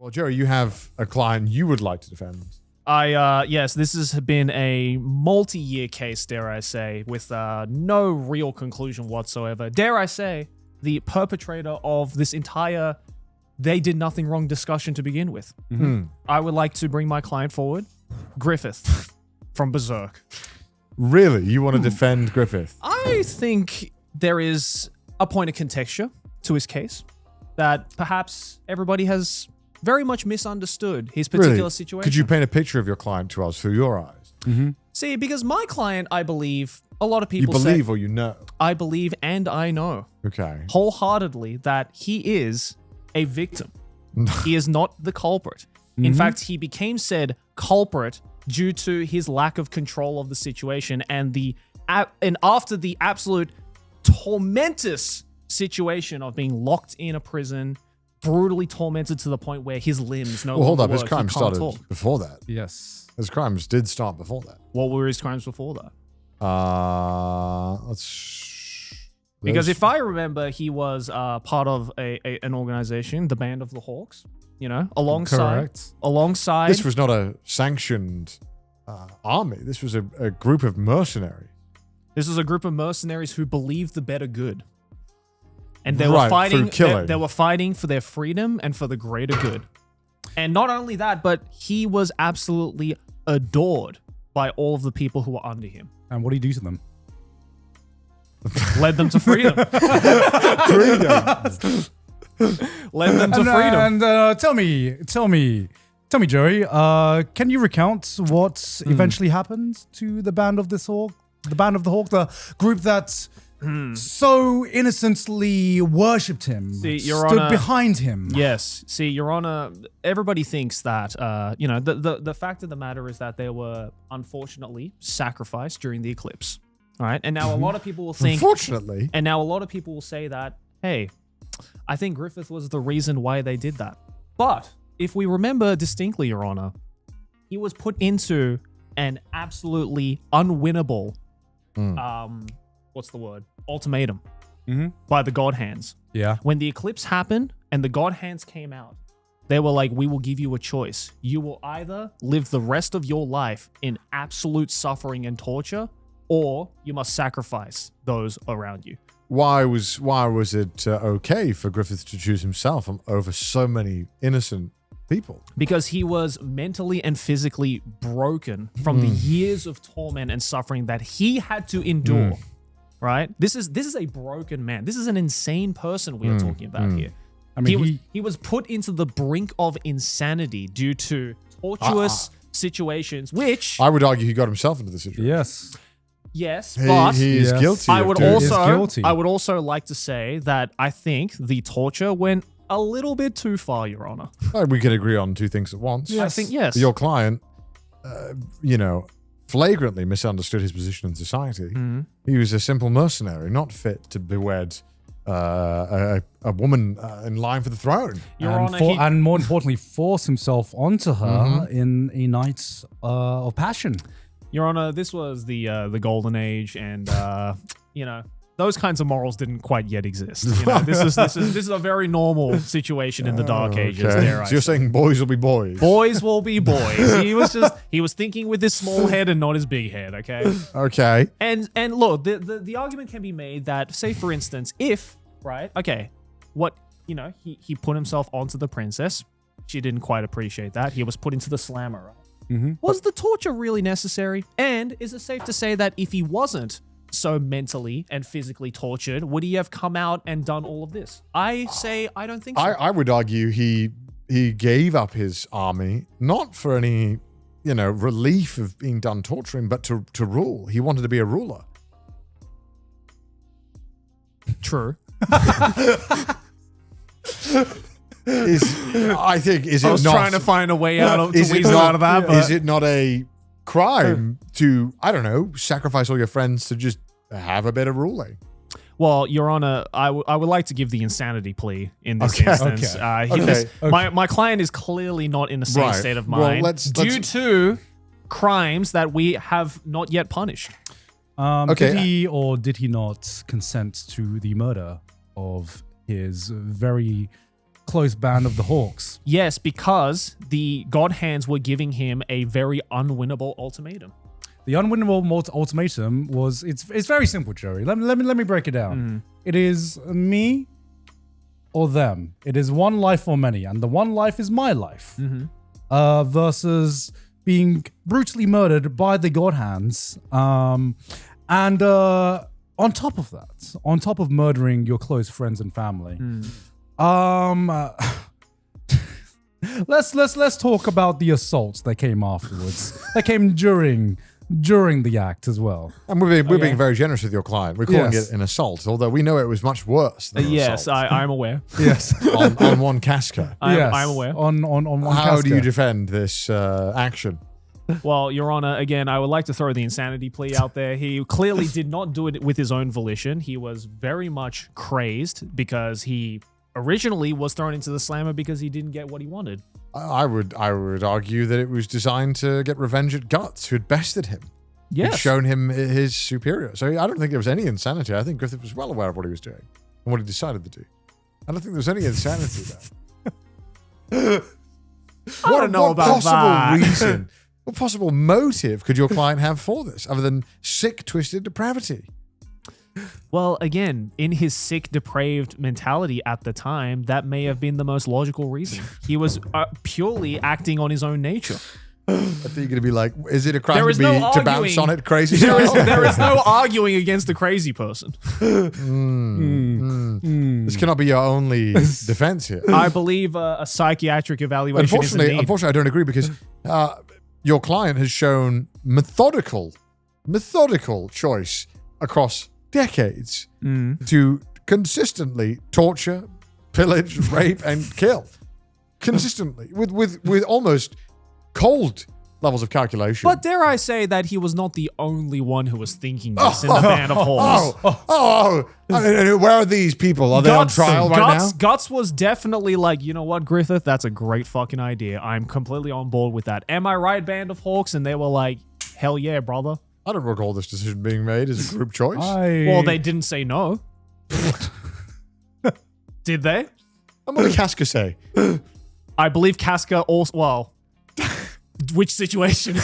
Well, Joey, you have a client you would like to defend. Yes, this has been a multi-year case, dare I say, with no real conclusion whatsoever. Dare I say, the perpetrator of this entire they did nothing wrong discussion to begin with. I would like to bring my client forward, Griffith from Berserk. Really? You want to defend Griffith? I think there is a point of contexture to his case that perhaps everybody has very much misunderstood his particular situation. Could you paint a picture of your client to us through your eyes? See, because my client, I believe, a lot of people You believe or you know? I believe and I know Okay. wholeheartedly that he is a victim. He is not the culprit. In fact, he became said culprit due to his lack of control of the situation and after the absolute tormentous situation of being locked in a prison, brutally tormented to the point where his limbs no longer Hold up. work. His crime He can't started talk. before that. Yes. His crimes did start before that. What were his crimes before that? Because if I remember, he was part of an organization, the Band of the Hawks. You know, alongside. This was not a sanctioned army. This was a group of mercenaries. This was a group of mercenaries who believed the better good. And they Right, were fighting. through killing. They were fighting for their freedom and for the greater good. And not only that, but he was absolutely adored by all of the people who were under him. And what do you do to them? Led them to freedom. Led them to freedom. And tell me, Joey, can you recount what eventually happened to the Band of the Hawk, the group that so innocently worshipped him, stood behind him? Yes. See, Your Honor, everybody thinks that, the fact of the matter is that they were unfortunately sacrificed during the eclipse. All right. And now a lot of people will think. Unfortunately. And now a lot of people will say that, hey, I think Griffith was the reason why they did that. But if we remember distinctly, Your Honor, he was put into an absolutely unwinnable, ultimatum by the God Hands. Yeah. When the eclipse happened and the God Hands came out, they were like, we will give you a choice. You will either live the rest of your life in absolute suffering and torture, or you must sacrifice those around you. Why was it okay for Griffith to choose himself over so many innocent people? Because he was mentally and physically broken from the years of torment and suffering that he had to endure. Right? This is a broken man. This is an insane person we are talking about here. I mean, he was put into the brink of insanity due to tortuous situations, which I would argue he got himself into the situation. yes, He, but he is guilty. I of would doing it. guilty. I would also like to say that I think the torture went a little bit too far, Your Honor. We could agree on two things at once. I think yes. Your client, flagrantly misunderstood his position in society. He was a simple mercenary, not fit to bewed a woman in line for the throne. Your and, Honor, and more importantly, force himself onto her in a night of passion. Your Honor, this was the golden age, and those kinds of morals didn't quite yet exist. This is a very normal situation in the Dark Ages. Dare I So you're say. saying boys will be boys? Boys will be boys. He was thinking with his small head and not his big head. Okay. Okay. And look, the argument can be made that, say for instance, if he put himself onto the princess, she didn't quite appreciate that. He was put into the slammer. Right? Was the torture really necessary? And is it safe to say that if he wasn't so mentally and physically tortured, would he have come out and done all of this? I say I don't think so. I would argue he gave up his army not for any relief of being done torturing, but to rule. He wanted to be a ruler. True. I was trying to find a way out to weasel out of that. But Is it not a crime to, I don't know, sacrifice all your friends to just have a bit of ruling? Well, Your Honor, I would like to give the insanity plea in this instance. My client is clearly not in the same state of mind due to crimes that we have not yet punished. Did he or did he not consent to the murder of his very close band of the Hawks? Yes, because the God Hands were giving him a very unwinnable ultimatum. The unwinnable ultimatum was it's very simple, Joey. Let me break it down. It is me or them. It is one life or many, and the one life is my life. Versus being brutally murdered by the God Hands. And on top of that, on top of murdering your close friends and family, let's talk about the assaults that came afterwards. That came during the act as well. And we're being very generous with your client. We're calling Yes. it an assault, although we know it was much worse than an Yes, assault. I'm aware. Yes. on one Casca. I'm aware. On one How do you Casca. defend this action? Well, Your Honor, again, I would like to throw the insanity plea out there. He clearly did not do it with his own volition. He was very much crazed because he originally was thrown into the slammer because he didn't get what he wanted. I would argue that it was designed to get revenge at Guts, who had bested him. Had Yes. shown him his superior. So I don't think there was any insanity. I think Griffith was well aware of what he was doing and what he decided to do. I don't think there was any insanity there. I don't know about that. Reason, what possible motive could your client have for this other than sick, twisted depravity? Well, again, in his sick, depraved mentality at the time, that may have been the most logical reason. He was purely acting on his own nature. I think you're going to be like, is it a crime There is to no bounce arguing. on it crazy There is, style? there is no arguing against a crazy person. This cannot be your only defense here. I believe a psychiatric evaluation is Unfortunately, needed. I don't agree because your client has shown methodical choice across decades to consistently torture, pillage, rape, and kill. Consistently, with almost cold levels of calculation. But dare I say that he was not the only one who was thinking this in the band of whores. I mean, where are these people? Are they on trial right now? Guts was definitely like, you know what, Griffith, that's a great fucking idea. I'm completely on board with that. Am I right, Band of Hawks? And they were like, hell yeah, brother. I don't recall this decision being made as a group choice. Well, they didn't say no. Did they? And what did Casca say? I believe Casca also, well, which situation?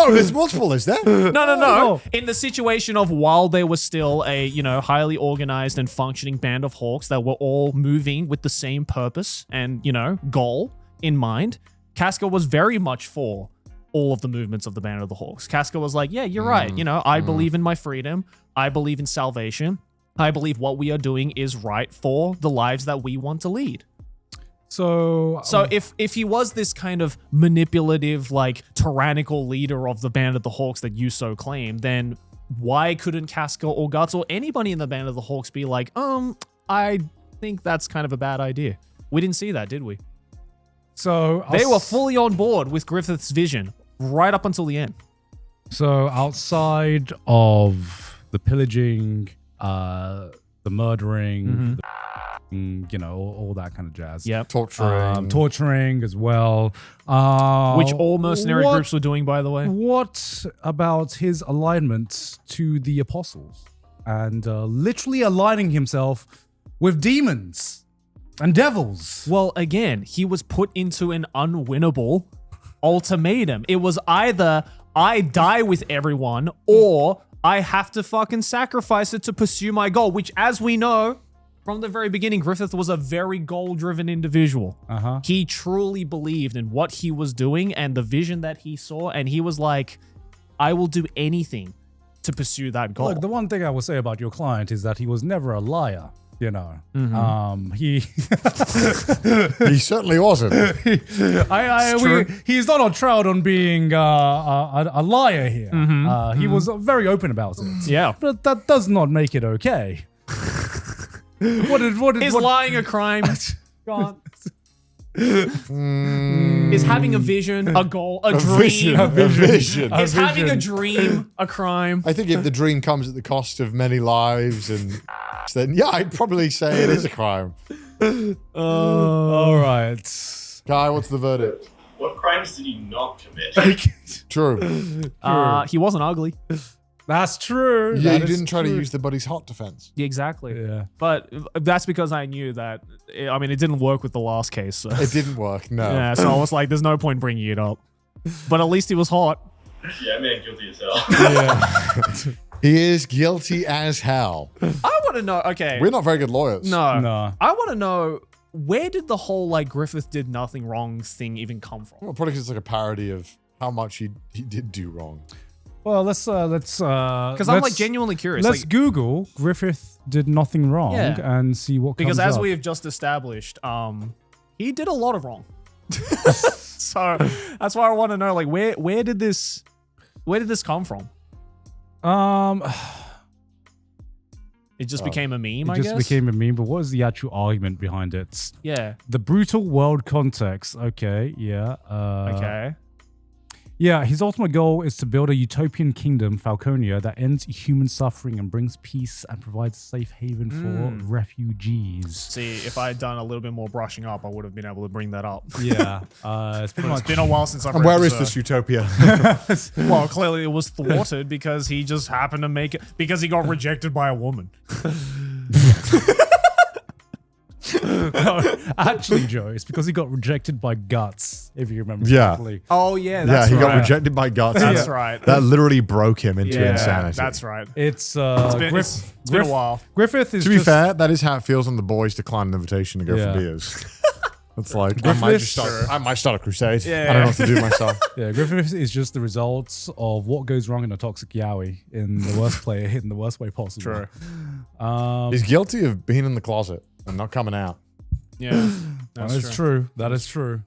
Oh, there's multiple, is there? No. In the situation of while they were still a, highly organized and functioning band of hawks that were all moving with the same purpose and, goal in mind, Casca was very much for all of the movements of the band of the hawks. Casca was like, yeah, you're right. I believe in my freedom. I believe in salvation. I believe what we are doing is right for the lives that we want to lead. So if he was this kind of manipulative, like tyrannical leader of the Band of the Hawks that you so claim, then why couldn't Casca or Guts or anybody in the Band of the Hawks be like, I think that's kind of a bad idea? We didn't see that, did we? So They were fully on board with Griffith's vision right up until the end. So outside of the pillaging, the murdering, all that kind of jazz. Yep. Torturing as well. Which all mercenary groups were doing, by the way. What about his alignment to the apostles and literally aligning himself with demons and devils? Well, again, he was put into an unwinnable ultimatum. It was either I die with everyone or I have to fucking sacrifice it to pursue my goal, which, as we know, from the very beginning, Griffith was a very goal-driven individual. He truly believed in what he was doing and the vision that he saw, and he was like, I will do anything to pursue that goal. Look, the one thing I will say about your client is that he was never a liar. He He certainly wasn't. he's not on trial on being a liar here. He was very open about it. Yeah. But that does not make it okay. Is lying a crime? God. Is having a vision, a goal, a dream? A vision. Is having a dream a crime? I think if the dream comes at the cost of many lives, and then yeah, I'd probably say it is a crime. All right. Guy, what's the verdict? What crimes did he not commit? True. He wasn't ugly. That's true. Yeah, That you is didn't try to true. use the buddy's hot defense. Exactly. Yeah. But that's because I knew that. I mean, it didn't work with the last case. So. It didn't work. No. Yeah, so I was like, "There's no point bringing it up." But at least he was hot. Yeah, man, guilty as hell. Yeah. He is guilty as hell. I want to know. Okay. We're not very good lawyers. No. No. I want to know, where did the whole like Griffith did nothing wrong thing even come from? Well, probably 'cause it's like a parody of how much he did do wrong. Well, let's Because I'm like genuinely curious. Let's Like, Google Griffith did nothing wrong Yeah. and see what because comes as up. we have just established, he did a lot of wrong. So that's why I want to know, like, where did this come from? It just became a meme, I It just guess. became a meme, but what is the actual argument behind it? Yeah. The brutal world context. Okay, yeah. Okay. Yeah, his ultimate goal is to build a utopian kingdom, Falconia, that ends human suffering and brings peace and provides a safe haven for refugees. See, if I had done a little bit more brushing up, I would have been able to bring that up. Yeah, it's pretty much. It's been a while since I've And read where this, is this utopia? Well, clearly it was thwarted because he just happened to make it because he got rejected by a woman. No, actually, Joe, it's because he got rejected by Guts, if you remember Yeah. correctly. Oh yeah, Yeah, that's he right. got rejected by Guts. That's Yeah. right. That literally broke him into Yeah, insanity. that's right. It's It's been a while. Griffith is To be just, fair, that is how it feels when the boys decline an invitation to go Yeah. for beers. It's like, I might start a crusade. Yeah. I don't know what to do myself. Yeah, Griffith is just the result of what goes wrong in a toxic yaoi in the worst in the worst way possible. True. He's guilty of being in the closet and not coming out. Yeah, That is true. That is true.